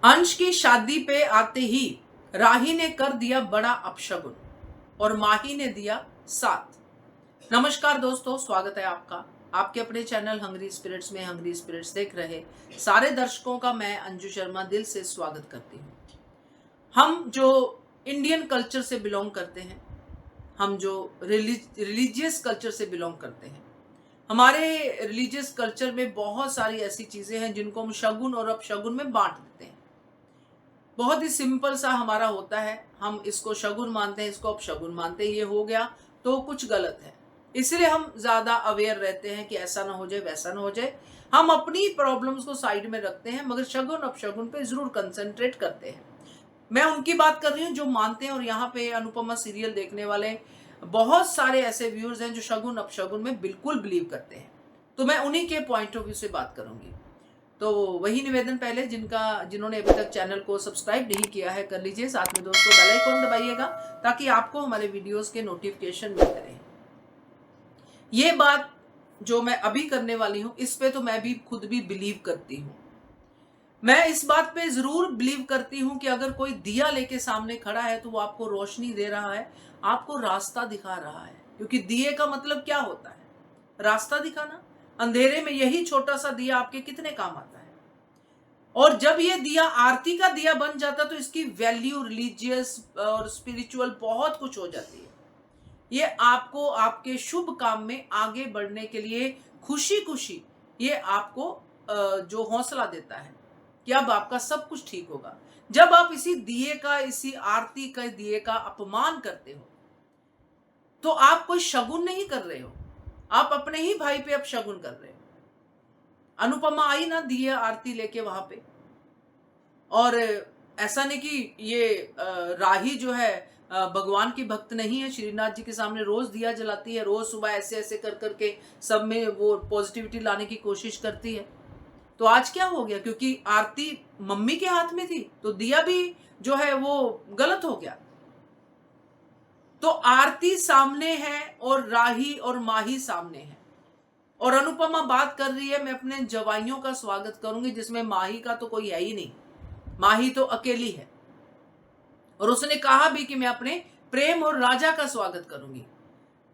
अंश की शादी पे आते ही राही ने कर दिया बड़ा अपशगुन और माही ने दिया साथ। नमस्कार दोस्तों, स्वागत है आपका आपके अपने चैनल हंग्री स्पिरिट्स में। हंग्री स्पिरिट्स देख रहे सारे दर्शकों का मैं अंजू शर्मा दिल से स्वागत करती हूँ। हम जो इंडियन कल्चर से बिलोंग करते हैं, हम जो रिलीजियस कल्चर से बिलोंग करते हैं, हमारे रिलीजियस कल्चर में बहुत सारी ऐसी चीजें हैं जिनको हम शगुन और अपशगुन में बांट देते हैं। बहुत ही सिंपल सा हमारा होता है, हम इसको शगुन मानते हैं, इसको अपशगुन मानते हैं। ये हो गया तो कुछ गलत है, इसलिए हम ज्यादा अवेयर रहते हैं कि ऐसा ना हो जाए वैसा ना हो जाए। हम अपनी प्रॉब्लम्स को साइड में रखते हैं, मगर शगुन अपशगुन पे जरूर कंसंट्रेट करते हैं। मैं उनकी बात कर रही हूँ जो मानते हैं, और यहाँ पे अनुपमा सीरियल देखने वाले बहुत सारे ऐसे व्यूअर्स हैं जो शगुन अपशगुन में बिल्कुल बिलीव करते हैं। तो मैं उन्हीं के पॉइंट ऑफ व्यू से बात करूंगी। तो वही निवेदन, पहले जिन्होंने अभी तक चैनल को सब्सक्राइब नहीं किया है कर लीजिए, साथ में दोस्तों बेल आइकन दबाइएगा ताकि आपको हमारे वीडियोस के नोटिफिकेशन मिलते रहें। ये बात जो मैं अभी करने वाली हूं, इस पे तो मैं भी खुद भी बिलीव करती हूं। मैं इस बात पे जरूर बिलीव करती हूं कि अगर कोई दिया लेके सामने खड़ा है तो वो आपको रोशनी दे रहा है, आपको रास्ता दिखा रहा है। क्योंकि दिए का मतलब क्या होता है? रास्ता दिखाना। अंधेरे में यही छोटा सा दिया आपके कितने काम आता है। और जब ये दिया आरती का दिया बन जाता तो इसकी वैल्यू रिलीजियस और स्पिरिचुअल बहुत कुछ हो जाती है। ये आपको आपके शुभ काम में आगे बढ़ने के लिए खुशी खुशी ये आपको जो हौसला देता है कि अब आपका सब कुछ ठीक होगा। जब आप इसी दिए का, इसी आरती का दिए का अपमान करते हो तो आप कोई शगुन नहीं कर रहे हो, आप अपने ही भाई पे अपशगुन कर रहे हो। अनुपमा आई ना दिए आरती लेके वहां पे, और ऐसा नहीं कि ये राही जो है भगवान की भक्त नहीं है। श्रीनाथ जी के सामने रोज दिया जलाती है, रोज सुबह ऐसे ऐसे कर करके सब में वो पॉजिटिविटी लाने की कोशिश करती है। तो आज क्या हो गया? क्योंकि आरती मम्मी के हाथ में थी तो दिया भी जो है वो गलत हो गया। तो आरती सामने है और राही और माही सामने है, और अनुपमा बात कर रही है मैं अपने जवाइयों का स्वागत करूंगी, जिसमें माही का तो कोई है ही नहीं। माही तो अकेली है, और उसने कहा भी कि मैं अपने प्रेम और राजा का स्वागत करूंगी।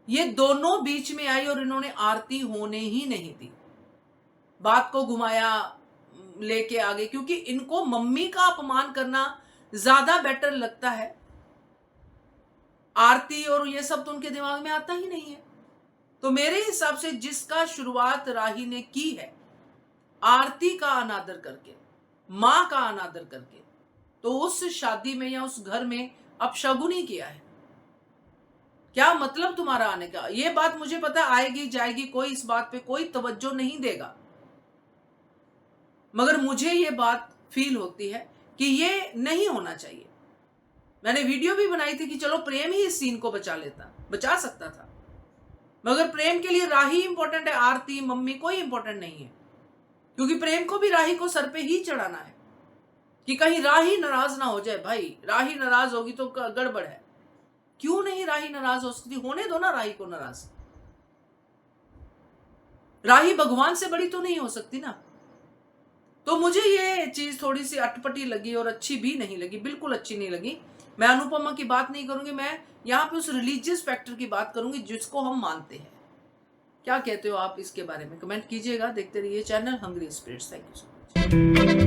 ये दोनों बीच में आई और इन्होंने आरती होने ही नहीं दी, बात को घुमाया लेके आगे, क्योंकि इनको मम्मी का अपमान करना ज्यादा बेटर लगता है। आरती और ये सब तो उनके दिमाग में आता ही नहीं है। तो मेरे हिसाब से जिसका शुरुआत राही ने की है आरती का अनादर करके, मां का अनादर करके, तो उस शादी में या उस घर में अपशगुन ही किया है। क्या मतलब तुम्हारा आने का? ये बात मुझे पता आएगी जाएगी, कोई इस बात पे कोई तवज्जो नहीं देगा, मगर मुझे ये बात फील होती है कि ये नहीं होना चाहिए। मैंने वीडियो भी बनाई थी कि चलो प्रेम ही इस सीन को बचा सकता था, मगर प्रेम के लिए राही इंपॉर्टेंट है, आरती मम्मी कोई इंपॉर्टेंट नहीं है। क्योंकि प्रेम को भी राही को सर पे ही चढ़ाना है कि कहीं राही नाराज ना हो जाए। भाई राही नाराज होगी तो गड़बड़ है। क्यों नहीं राही नाराज हो सकती? होने दो ना राही को नाराज। राही भगवान से बड़ी तो नहीं हो सकती ना। तो मुझे ये चीज थोड़ी सी अटपटी लगी और अच्छी भी नहीं लगी, बिल्कुल अच्छी नहीं लगी। मैं अनुपमा की बात नहीं करूंगी, मैं यहाँ पे उस रिलीजियस फैक्टर की बात करूंगी जिसको हम मानते हैं। क्या कहते हो आप इसके बारे में? कमेंट कीजिएगा। देखते रहिए channel Hungry Spirits. Thank you so much.